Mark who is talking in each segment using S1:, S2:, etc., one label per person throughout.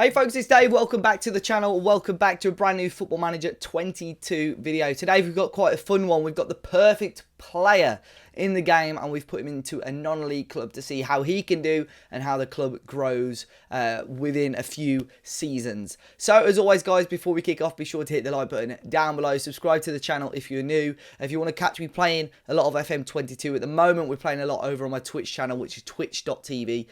S1: Hey folks, it's Dave. Welcome back to the channel. Welcome back to a brand new Football Manager 22 video. Today we've got quite a fun one. We've got the perfect player in the game and we've put him into a non-league club to see how he can do and how the club grows within a few seasons. So as always guys, before we kick off, be sure to hit the like button down below. Subscribe to the channel if you're new. If you want to catch me playing a lot of FM22 at the moment, we're playing a lot over on my Twitch channel, which is twitch.tv/Dave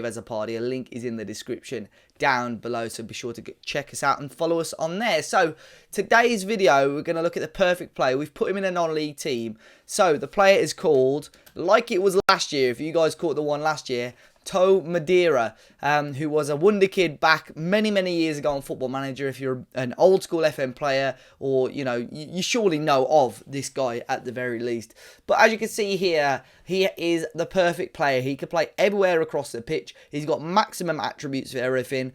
S1: as a party. A link is in the description down below, so be sure to check us out and follow us on there. So today's video, we're going to look at the perfect player. We've put him in a non-league team. So the player is called, like it was last year, if you guys caught the one last year, Madeira, who was a wonder kid back many years ago on Football Manager. If you're an old school FM player, or you know, you surely know of this guy at the very least. But as you can see here, he is the perfect player. He can play everywhere across the pitch. He's got maximum attributes for everything.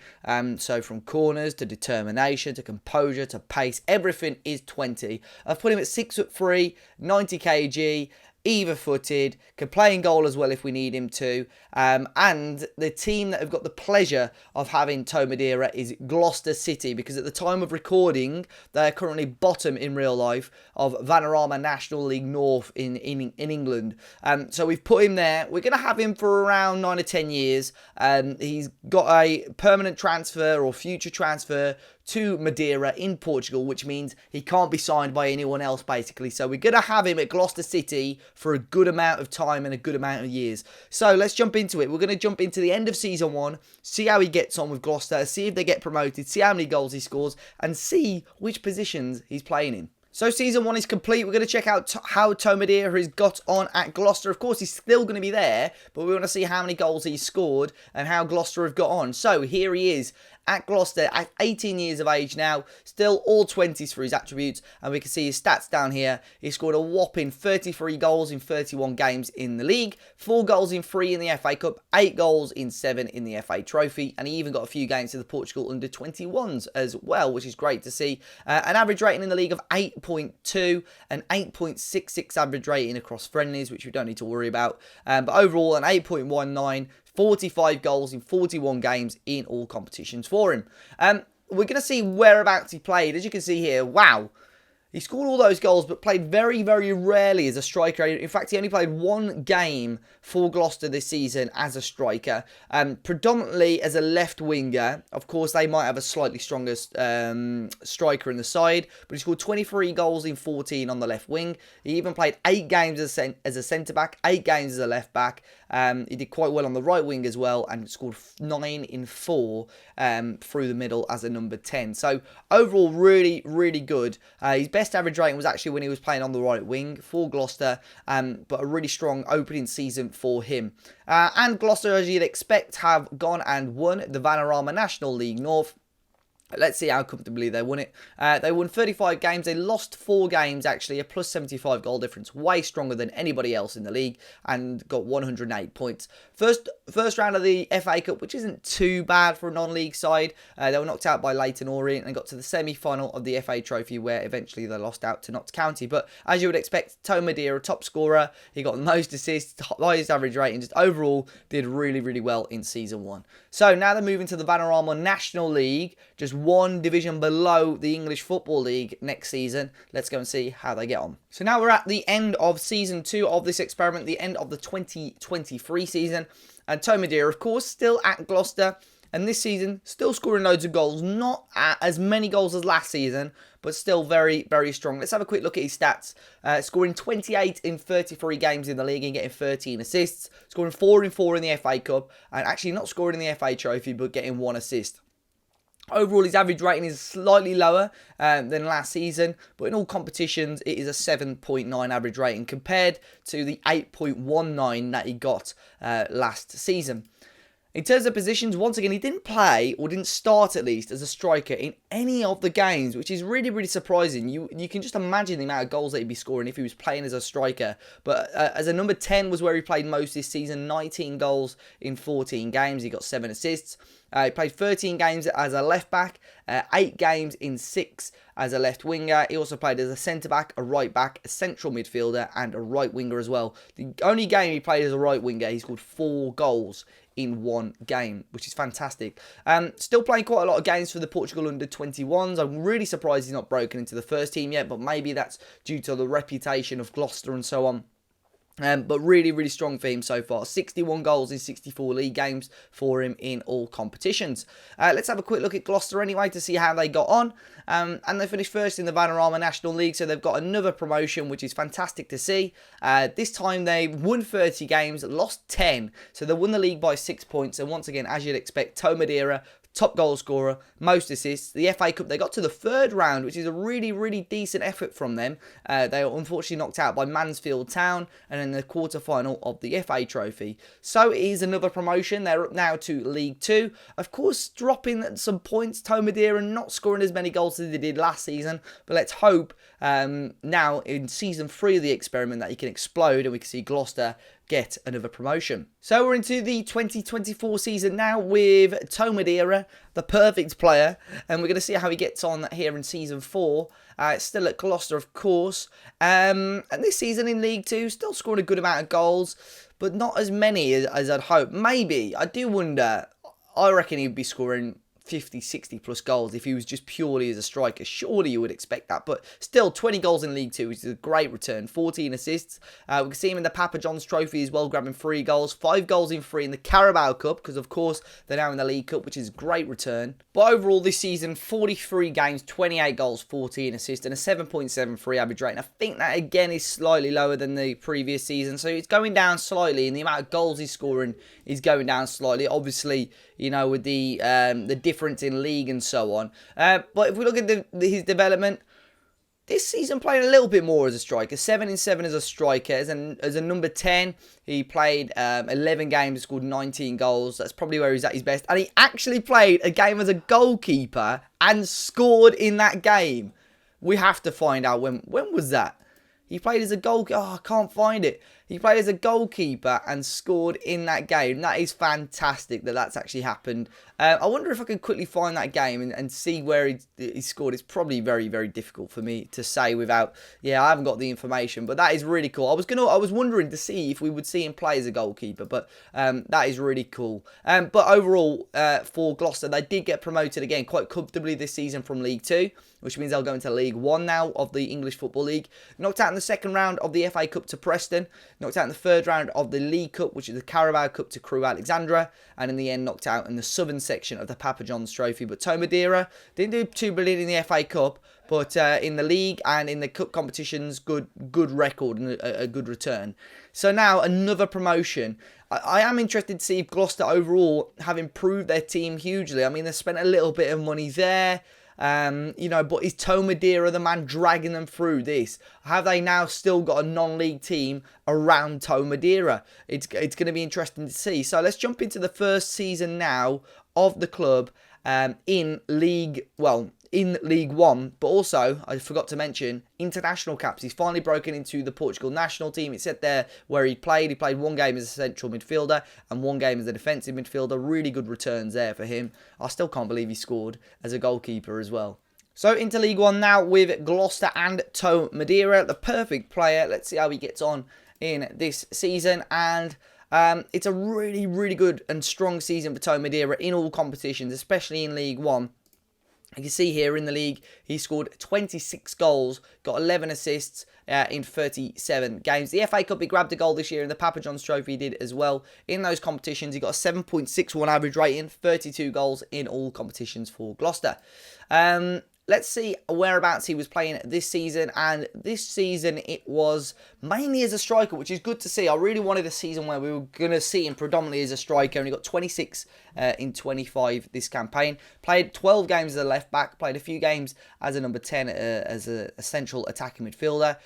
S1: So from corners to determination to composure to pace, everything is 20. I've put him at 6'3", 90 kg. Either-footed, can play in goal as well if we need him to. And the team that have got the pleasure of having Madeira is Gloucester City, because at the time of recording, they're currently bottom in real life of Vanarama National League North in England. So we've put him there. We're going to have him for around 9 or 10 years. He's got a permanent transfer or future transfer to Madeira in Portugal, which means he can't be signed by anyone else, basically. So we're going to have him at Gloucester City for a good amount of time and a good amount of years. So let's jump into it. We're going to jump into the end of Season 1, see how he gets on with Gloucester, see if they get promoted, see how many goals he scores, and see which positions he's playing in. So Season 1 is complete. We're going to check out how Madeira has got on at Gloucester. Of course, he's still going to be there, but we want to see how many goals he's scored and how Gloucester have got on. So here he is at Gloucester at 18 years of age now, still all 20s for his attributes, and we can see his stats down here. He scored a whopping 33 goals in 31 games in the league, 4 goals in 3 in the FA Cup, 8 goals in 7 in the FA Trophy, and he even got a few games to the Portugal under-21s as well, which is great to see. An average rating in the league of 8.2, and 8.66 average rating across friendlies, which we don't need to worry about, but overall an 8.19, 45 goals in 41 games in all competitions for him. We're going to see whereabouts he played. As you can see here, wow. He scored all those goals, but played very rarely as a striker. In fact, he only played 1 game for Gloucester this season as a striker. Predominantly as a left winger. Of course, they might have a slightly stronger striker in the side, but he scored 23 goals in 14 on the left wing. He even played 8 games as a centre-back, 8 games as a left-back. He did quite well on the right wing as well, and scored 9 in 4 through the middle as a number 10. So overall, really good. His best average rating was actually when he was playing on the right wing for Gloucester, but a really strong opening season for him. And Gloucester, as you'd expect, have gone and won the Vanarama National League North. Let's see how comfortably they won it. They won 35 games. They lost 4 games, actually. A plus 75 goal difference. Way stronger than anybody else in the league. And got 108 points. First round of the FA Cup, which isn't too bad for a non-league side. They were knocked out by Leyton Orient and got to the semi-final of the FA Trophy, where eventually they lost out to Notts County. But as you would expect, Madeira, top scorer. He got the most assists, highest average rating. Just overall did really well in Season 1. So now they're moving to the Vanarama National League. Just 1 division below the English Football League next season. Let's go and see how they get on. So now we're at the end of Season 2 of this experiment, the end of the 2023 season. And Madeira, of course, still at Gloucester. And this season, still scoring loads of goals. Not as many goals as last season, but still very strong. Let's have a quick look at his stats. Scoring 28 in 33 games in the league and getting 13 assists. Scoring 4 in 4 in the FA Cup. And actually not scoring in the FA Trophy, but getting 1 assist. Overall, his average rating is slightly lower than last season, but in all competitions, it is a 7.9 average rating compared to the 8.19 that he got last season. In terms of positions, once again, he didn't play, or didn't start at least, as a striker in any of the games, which is really surprising. You can just imagine the amount of goals that he'd be scoring if he was playing as a striker. But as a number 10 was where he played most this season, 19 goals in 14 games. He got 7 assists. He played 13 games as a left-back, 8 games in 6 as a left winger. He also played as a centre-back, a right-back, a central midfielder, and a right winger as well. The only game he played as a right winger, he scored 4 goals in one game, which is fantastic. Still playing quite a lot of games for the Portugal under-21s. I'm really surprised he's not broken into the first team yet, but maybe that's due to the reputation of Gloucester and so on. But really, really strong for him so far. 61 goals in 64 league games for him in all competitions. Let's have a quick look at Gloucester anyway to see how they got on. And they finished first in the Vanarama National League, so they've got another promotion, which is fantastic to see. This time they won 30 games, lost 10. So they won the league by 6 points. And once again, as you'd expect, Toe Madeira, top goal scorer, most assists. The FA Cup, they got to the third round, which is a really, really decent effort from them. They were unfortunately knocked out by Mansfield Town and in the quarter-final of the FA Trophy. So it is another promotion. They're up now to League 2. Of course, dropping some points, Toe Madeira not scoring as many goals as they did last season. But let's hope now in Season 3 of the experiment that he can explode and we can see Gloucester get another promotion. So we're into the 2024 season now with Toe Madeira, the perfect player, and we're going to see how he gets on here in Season 4. Still at Gloucester, of course, and this season in League 2, still scoring a good amount of goals, but not as many as I'd hope. Maybe, I do wonder, I reckon he'd be scoring 50, 60 plus goals if he was just purely as a striker. Surely you would expect that, but still 20 goals in League 2, which is a great return. 14 assists. We can see him in the Papa John's Trophy as well, grabbing 3 goals. 5 goals in 3 in the Carabao Cup, because of course they're now in the League Cup, which is a great return. But overall this season, 43 games, 28 goals, 14 assists, and a 7.73 average rating. I think that again is slightly lower than the previous season, so it's going down slightly, and the amount of goals he's scoring is going down slightly. Obviously, you know, with the difference in league and so on. But if we look at his development, this season playing a little bit more as a striker. 7 in 7 as a striker. As a number 10, he played 11 games, scored 19 goals. That's probably where he's at his best. And he actually played a game as a goalkeeper and scored in that game. We have to find out when was that? He played as a goalkeeper. Oh, I can't find it. He played as a goalkeeper and scored in that game. That is fantastic that that's actually happened. I wonder if I could quickly find that game and see where he scored. It's probably very, very difficult for me to say without... Yeah, I haven't got the information, but that is really cool. I was wondering to see if we would see him play as a goalkeeper, but that is really cool. But overall, for Gloucester, they did get promoted again quite comfortably this season from League 2, which means they'll go into League 1 now of the English Football League. Knocked out in the second round of the FA Cup to Preston. Knocked out in the third round of the League Cup, which is the Carabao Cup, to Crewe Alexandra. And in the end, knocked out in the southern section of the Papa John's Trophy. But Toe Madeira didn't do too brilliant in the FA Cup, but in the league and in the cup competitions, good record and a good return. So now another promotion. I am interested to see if Gloucester overall have improved their team hugely. I mean, they spent a little bit of money there. You know, but is Toe Madeira the man dragging them through this? Have they now still got a non-league team around Toe Madeira? It's going to be interesting to see. So let's jump into the first season now of the club in League 1, but also, I forgot to mention, international caps. He's finally broken into the Portugal national team. It said there where he played. He played 1 game as a central midfielder and 1 game as a defensive midfielder. Really good returns there for him. I still can't believe he scored as a goalkeeper as well. So into League 1 now with Gloucester and Toe Madeira, the perfect player. Let's see how he gets on in this season. And it's a really, really good and strong season for Toe Madeira in all competitions, especially in League 1. You can see here in the league, he scored 26 goals, got 11 assists in 37 games. The FA Cup, he grabbed a goal this year, and the Papa John's Trophy he did as well. In those competitions, he got a 7.61 average rating, 32 goals in all competitions for Gloucester. Let's see whereabouts he was playing this season. And this season, it was mainly as a striker, which is good to see. I really wanted a season where we were going to see him predominantly as a striker. And he got 26 in 25 this campaign. Played 12 games as a left-back. Played a few games as a number 10 as a central attacking midfielder.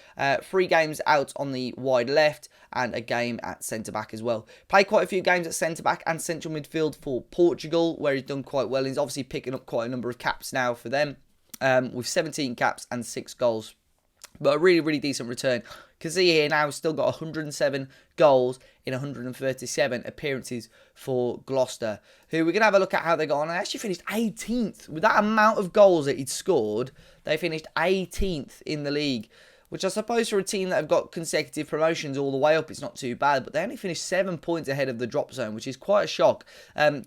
S1: 3 games out on the wide left. And a game at centre-back as well. Played quite a few games at centre-back and central midfield for Portugal, where he's done quite well. He's obviously picking up quite a number of caps now for them. With 17 caps and 6 goals. But a really, really decent return. You can see here now he's still got 107 goals in 137 appearances for Gloucester, who we're going to have a look at how they got on. They actually finished 18th. With that amount of goals that he'd scored, they finished 18th in the league. which I suppose for a team that have got consecutive promotions all the way up, it's not too bad, but they only finished 7 points ahead of the drop zone, which is quite a shock.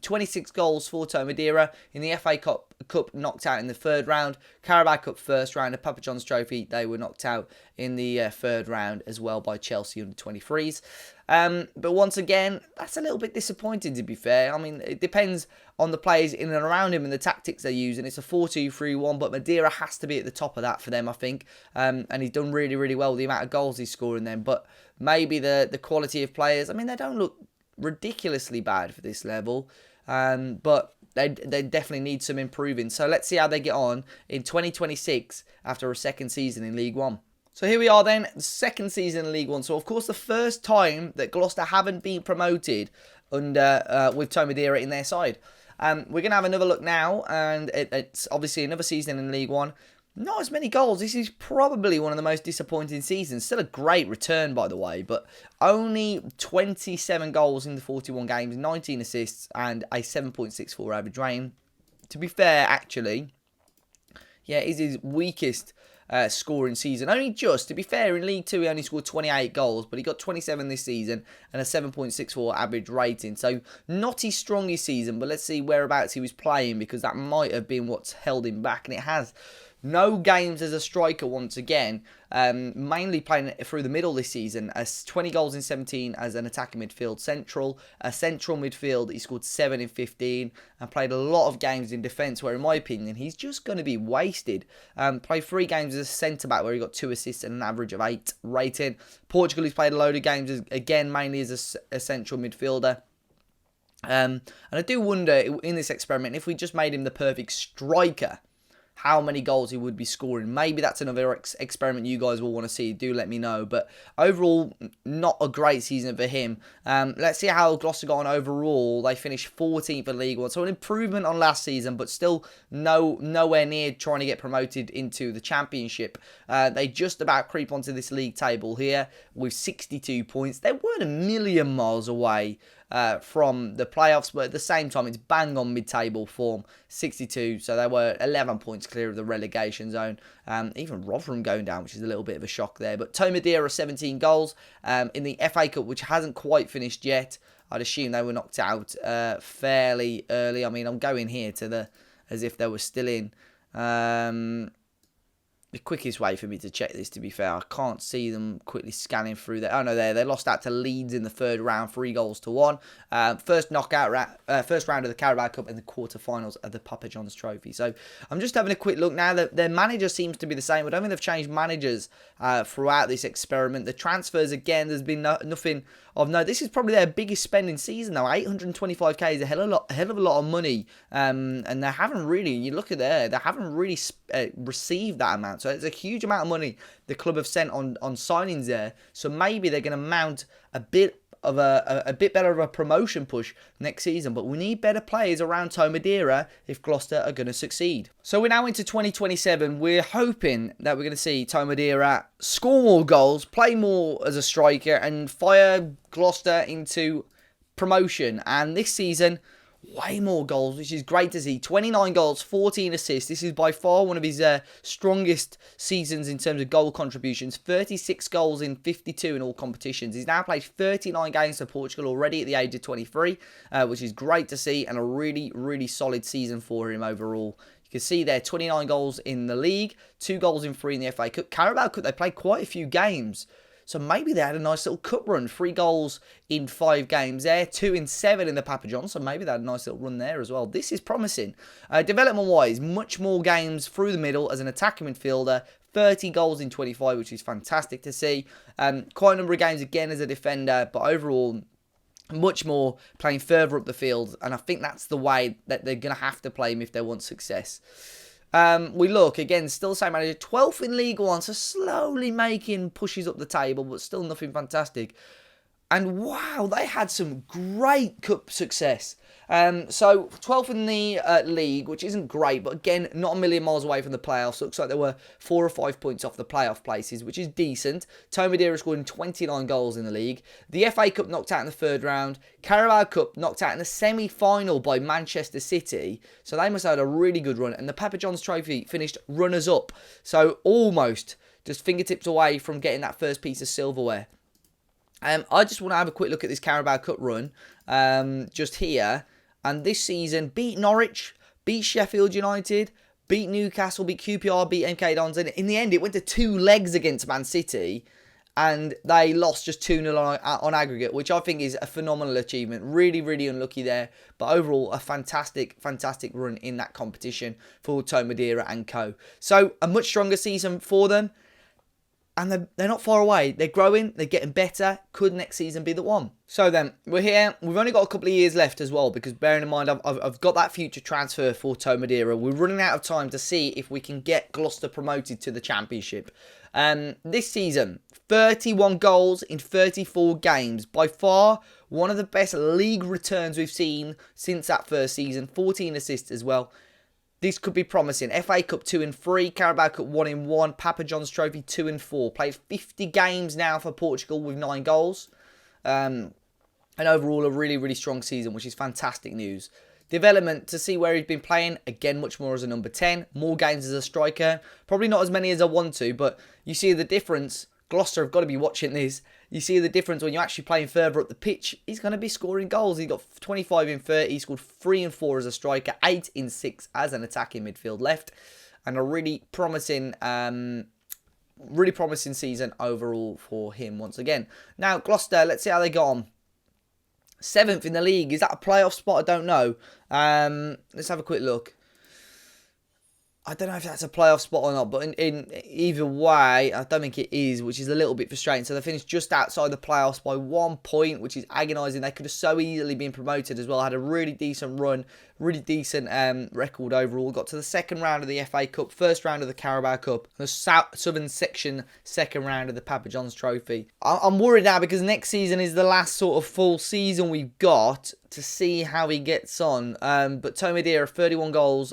S1: 26 goals for Tomadera in the FA Cup knocked out in the third round, Carabao Cup first round, the Papa John's Trophy, they were knocked out in the third round as well by Chelsea under 23s. But once again, that's a little bit disappointing, to be fair. I mean, it depends on the players in and around him and the tactics they use, and it's a 4-2-3-1, but Madeira has to be at the top of that for them, I think. And he's done really, really well with the amount of goals he's scoring them. But maybe the quality of players, I mean, they don't look ridiculously bad for this level, but they definitely need some improving. So let's see how they get on in 2026 after a second season in League One. So here we are then, the second season in League One. So of course the first time that Gloucester haven't been promoted under with Tomadera in their side. We're going to have another look now, and it's obviously another season in League One. Not as many goals. This is probably one of the most disappointing seasons. Still a great return, by the way, but only 27 goals in the 41 games, 19 assists, and a 7.64 average rating. To be fair, actually, yeah, it is his weakest scoring season. Only just, to be fair, in League 2 he only scored 28 goals, but he got 27 this season and a 7.64 average rating. So not his strongest season, but let's see whereabouts he was playing, because that might have been what's held him back, and it has. No games as a striker once again, mainly playing through the middle this season, as 20 goals in 17 as an attacking midfield central. A central midfield, he scored 7 in 15 and played a lot of games in defence, where in my opinion he's just going to be wasted. Played 3 games as a centre-back where he got 2 assists and an average of 8 rating. Portugal, he's played a load of games, again mainly as a central midfielder. And I do wonder in this experiment, if we just made him the perfect striker, how many goals he would be scoring. Maybe that's another experiment you guys will want to see. Do let me know. But overall, not a great season for him. Let's see how Gloucester got on overall. They finished 14th in League One. So an improvement on last season, but still nowhere near trying to get promoted into the Championship. They just about creep onto this league table here with 62 points. They weren't a million miles away from the playoffs, but at the same time it's bang on mid-table form, 62, so they were 11 points clear of the relegation zone. Even Rotherham going down, which is a little bit of a shock there. But Tomadera 17 goals in the FA Cup, which hasn't quite finished yet. I'd assume they were knocked out fairly early. I mean, I'm going here to as if they were still in. The quickest way for me to check this, to be fair, I can't see them quickly scanning through there. Oh no, they lost out to Leeds in the third round, 3-1. First first round of the Carabao Cup and the quarterfinals of the Papa John's Trophy. So I'm just having a quick look now. Their manager seems to be the same. I don't think they've changed managers throughout this experiment. The transfers, again, there's been nothing of note. This is probably their biggest spending season though. 825k is a hell of a lot of money, and they haven't really, you look at there, they haven't really received that amount. So it's a huge amount of money the club have sent on signings there. So maybe they're going to mount a bit better of a promotion push next season. But we need better players around Tomadera if Gloucester are going to succeed. So we're now into 2027. We're hoping that we're going to see Tomadera score more goals, play more as a striker, and fire Gloucester into promotion. And this season, way more goals, which is great to see. 29 goals, 14 assists. This is by far one of his strongest seasons in terms of goal contributions. 36 goals in 52 in all competitions. He's now played 39 games for Portugal already at the age of 23, which is great to see, and a really, really solid season for him overall. You can see there, 29 goals in the league, 2 goals in 3 in the FA Cup. Carabao Cup, they played quite a few games. So maybe they had a nice little cup run. 3 goals in 5 games there. 2 in 7 in the Papa John's. So maybe they had a nice little run there as well. This is promising. Development-wise, much more games through the middle as an attacking midfielder. 30 goals in 25, which is fantastic to see. Quite a number of games again as a defender. But overall, much more playing further up the field. And I think that's the way that they're going to have to play him if they want success. We look, again, still the same manager, 12th in League One, so slowly making pushes up the table, but still nothing fantastic. And wow, they had some great cup success. So 12th in the league, which isn't great, but again, not a million miles away from the playoffs. Looks like they were 4 or 5 points off the playoff places, which is decent. Tomadera scoring 29 goals in the league. The FA Cup knocked out in the third round. Carabao Cup knocked out in the semi-final by Manchester City. So they must have had a really good run. And the Papa John's Trophy finished runners-up. So almost just fingertips away from getting that first piece of silverware. I just want to have a quick look at this Carabao Cup run just here. And this season, beat Norwich, beat Sheffield United, beat Newcastle, beat QPR, beat MK Dons. And in the end, it went to 2 legs against Man City. And they lost just 2-0 on aggregate, which I think is a phenomenal achievement. Really, really unlucky there. But overall, a fantastic, fantastic run in that competition for Tom Madeira and co. So, a much stronger season for them. And they're not far away. They're growing. They're getting better. Could next season be the one? So then, we're here. We've only got a couple of years left as well. Because bearing in mind, I've got that future transfer for Tom Madeira. We're running out of time to see if we can get Gloucester promoted to the Championship. This season, 31 goals in 34 games. By far, one of the best league returns we've seen since that first season. 14 assists as well. This could be promising. FA Cup 2-3, Carabao Cup 1-1, Papa John's Trophy 2-4. Played 50 games now for Portugal with 9 goals. And overall, a really, really strong season, which is fantastic news. Development to see where he's been playing. Again, much more as a number 10. More games as a striker. Probably not as many as I want to, but you see the difference. Gloucester have got to be watching this. You see the difference when you're actually playing further up the pitch. He's going to be scoring goals. He got 25 in 30. He scored 3 and 4 as a striker, 8 in 6 as an attacking midfield left, and a really promising season overall for him once again. Now Gloucester, let's see how they got on. 7th in the league. Is that a playoff spot? I don't know. Let's have a quick look. I don't know if that's a playoff spot or not, but in either way, I don't think it is, which is a little bit frustrating. So they finished just outside the playoffs by 1 point, which is agonising. They could have so easily been promoted as well. Had a really decent run, really decent record overall. Got to the second round of the FA Cup, first round of the Carabao Cup, and the Southern Section second round of the Papa John's Trophy. I'm worried now because next season is the last sort of full season we've got to see how he gets on. But Tom Madeira, 31 goals.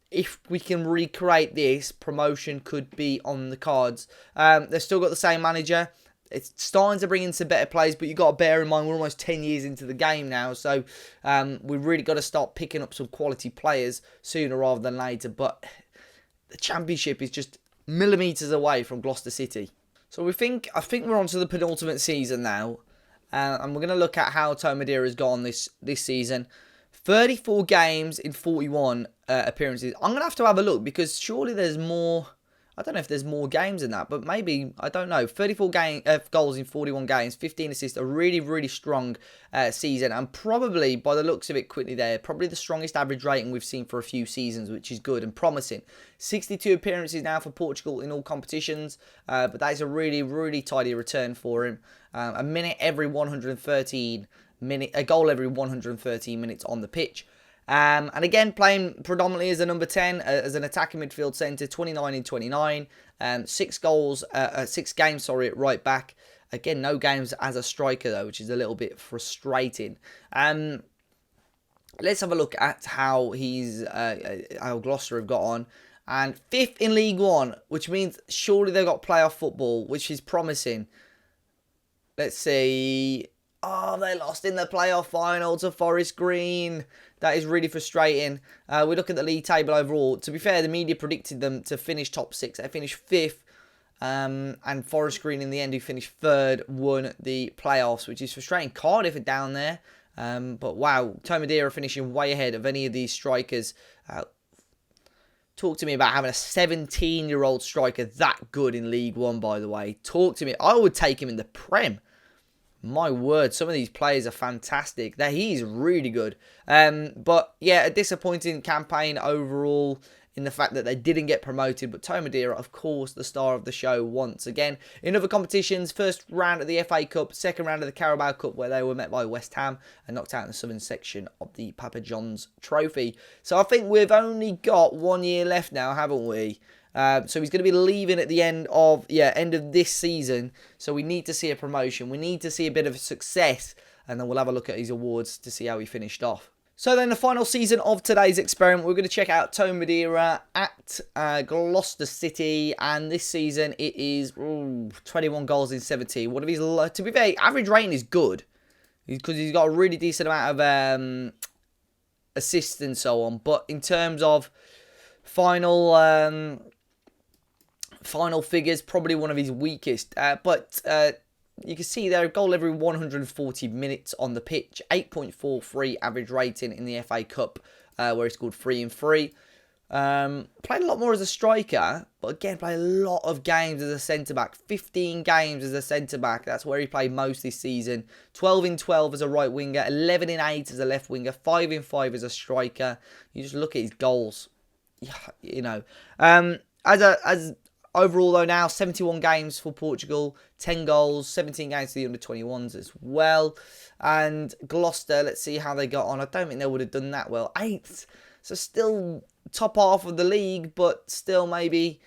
S1: If we can recreate this, promotion could be on the cards. They've still got the same manager. It's starting to bring in some better players, but you've got to bear in mind we're almost 10 years into the game now. So we've really got to start picking up some quality players sooner rather than later. But the Championship is just millimetres away from Gloucester City. So I think we're on to the penultimate season now. And we're going to look at how Tom Madeira has gone this season. 34 games in 41 appearances. I'm going to have a look because surely there's more. I don't know if there's more games than that, but maybe, I don't know. 34 goals in 41 games, 15 assists, a really, really strong season. And probably, by the looks of it quickly there, probably the strongest average rating we've seen for a few seasons, which is good and promising. 62 appearances now for Portugal in all competitions, but that is a really, really tidy return for him. A minute every 113 minutes, a goal every 113 minutes on the pitch. And again, playing predominantly as a number 10, as an attacking midfield centre, 29 in 29, 6 games, at right back. Again, no games as a striker though, which is a little bit frustrating. Let's have a look at how how Gloucester have got on. And 5th in League One, which means surely they've got playoff football, which is promising. Let's see. Oh, they lost in the playoff final to Forest Green. That is really frustrating. We look at the league table overall. To be fair, the media predicted them to finish top 6. They finished 5th. And Forest Green, in the end, who finished 3rd, won the playoffs, which is frustrating. Cardiff are down there. But wow, Tom Madeira finishing way ahead of any of these strikers. Talk to me about having a 17-year-old striker that good in League One, by the way. Talk to me. I would take him in the Prem. My word, some of these players are fantastic. He's really good. But yeah, a disappointing campaign overall in the fact that they didn't get promoted. But Tom Madeira, of course, the star of the show once again. In other competitions, first round of the FA Cup, second round of the Carabao Cup, where they were met by West Ham and knocked out in the southern section of the Papa John's Trophy. So I think we've only got 1 year left now, haven't we? So he's going to be leaving at the end of this season. So we need to see a promotion. We need to see a bit of success. And then we'll have a look at his awards to see how he finished off. So then the final season of today's experiment, we're going to check out Tom Madeira at Gloucester City. And this season it is 21 goals in 17. What if he's, to be fair, average rating is good. Because he's got a really decent amount of assists and so on. But in terms of final Final figures, probably one of his weakest, but you can see there, a goal every 140 minutes on the pitch, 8.43 average rating in the FA Cup, where he scored 3 and 3. Played a lot more as a striker, but again, played a lot of games as a centre-back. 15 games as a centre-back. That's where he played most this season. 12 in 12 as a right winger. 11 in 8 as a left winger. 5 in 5 as a striker. You just look at his goals. Yeah, you know. As overall, though, now 71 games for Portugal. 10 goals. 17 games to the under-21s as well. And Gloucester, let's see how they got on. I don't think they would have done that well. 8th. So still top half of the league, but still maybe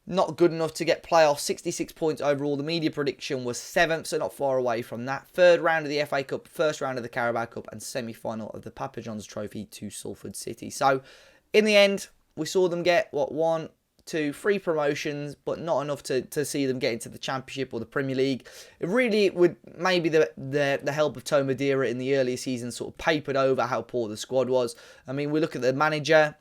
S1: not good enough to get playoffs. 66 points overall. The media prediction was 7th, so not far away from that. 3rd round of the FA Cup, 1st round of the Carabao Cup, and semi-final of the Papa John's Trophy to Salford City. So, in the end, we saw them get, 1, 2, 3 promotions, but not enough to see them get into the Championship or the Premier League. It really would, maybe the help of Toe Madeira in the earlier season sort of papered over how poor the squad was. I mean, we look at the manager,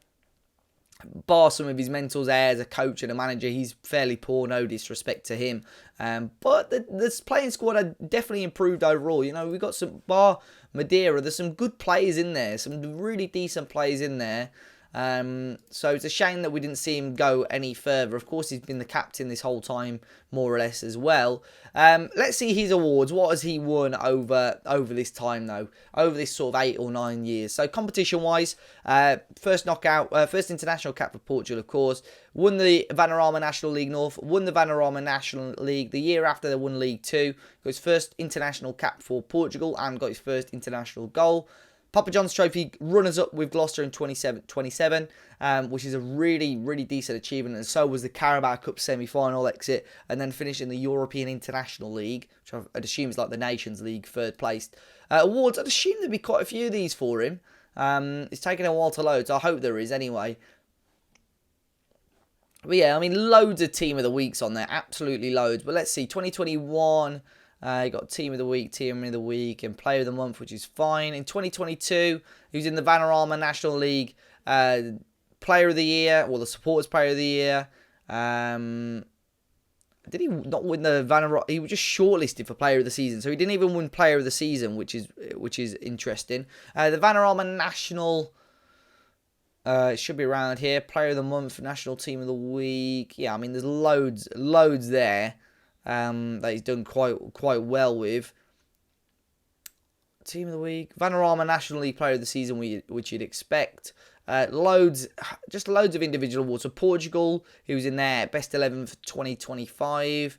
S1: bar some of his mentals there as a coach and a manager, he's fairly poor, no disrespect to him. But the playing squad had definitely improved overall. You know, we've got some, bar Madeira, there's some good players in there, some really decent players in there. So it's a shame that we didn't see him go any further. Of course, he's been the captain this whole time, more or less, as well. Let's see his awards. What has he won over this time, though? Over this sort of 8 or 9 years. So competition-wise, first knockout, first international cap for Portugal, of course. Won the Vanarama National League North. Won the Vanarama National League. The year after, they won League 2. Got his first international cap for Portugal and got his first international goal. Papa John's Trophy runners-up with Gloucester in 27, which is a really, really decent achievement. And so was the Carabao Cup semi-final exit. And then finishing the European International League, which I'd assume is like the Nations League, 3rd placed. Awards, I'd assume there'd be quite a few of these for him. It's taken a while to load, so I hope there is anyway. But yeah, I mean, loads of Team of the Weeks on there. Absolutely loads. But let's see, 2021... you got Team of the Week, and Player of the Month, which is fine. In 2022, he was in the Vanarama National League Player of the Year, or the Supporters Player of the Year. Did he not win the Vanarama? He was just shortlisted for Player of the Season, so he didn't even win Player of the Season, which is interesting. The Vanarama National, it should be around here. Player of the Month, National Team of the Week. Yeah, I mean, there's loads there. That he's done quite well with. Team of the Week, Vanarama National League Player of the Season, which you'd expect. Loads of individual awards. So Portugal, he was in there, Best 11 for 2025.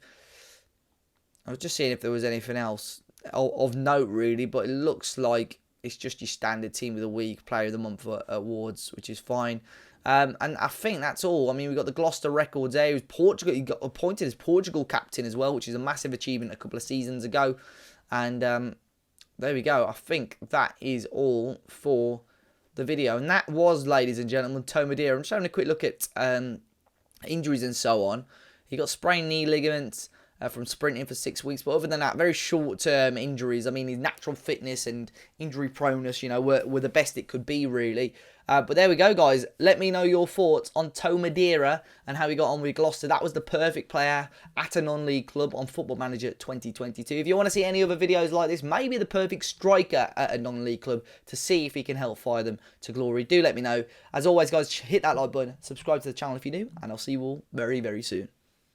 S1: I was just seeing if there was anything else of note, really, but it looks like it's just your standard Team of the Week, Player of the Month awards, which is fine. And I think that's all. I mean, we've got the Gloucester records there. He got appointed as Portugal captain as well, which is a massive achievement a couple of seasons ago. And there we go. I think that is all for the video. And that was, ladies and gentlemen, Toe Madeira. I'm just having a quick look at injuries and so on. He got sprained knee ligaments from sprinting for 6 weeks. But other than that, very short-term injuries. I mean, his natural fitness and injury proneness, you know, were the best it could be, really. But there we go, guys. Let me know your thoughts on Toe Madeira and how he got on with Gloucester. That was the perfect player at a non-league club on Football Manager 2022. If you want to see any other videos like this, maybe the perfect striker at a non-league club to see if he can help fire them to glory, do let me know. As always, guys, hit that like button, subscribe to the channel if you're new, and I'll see you all very, very soon.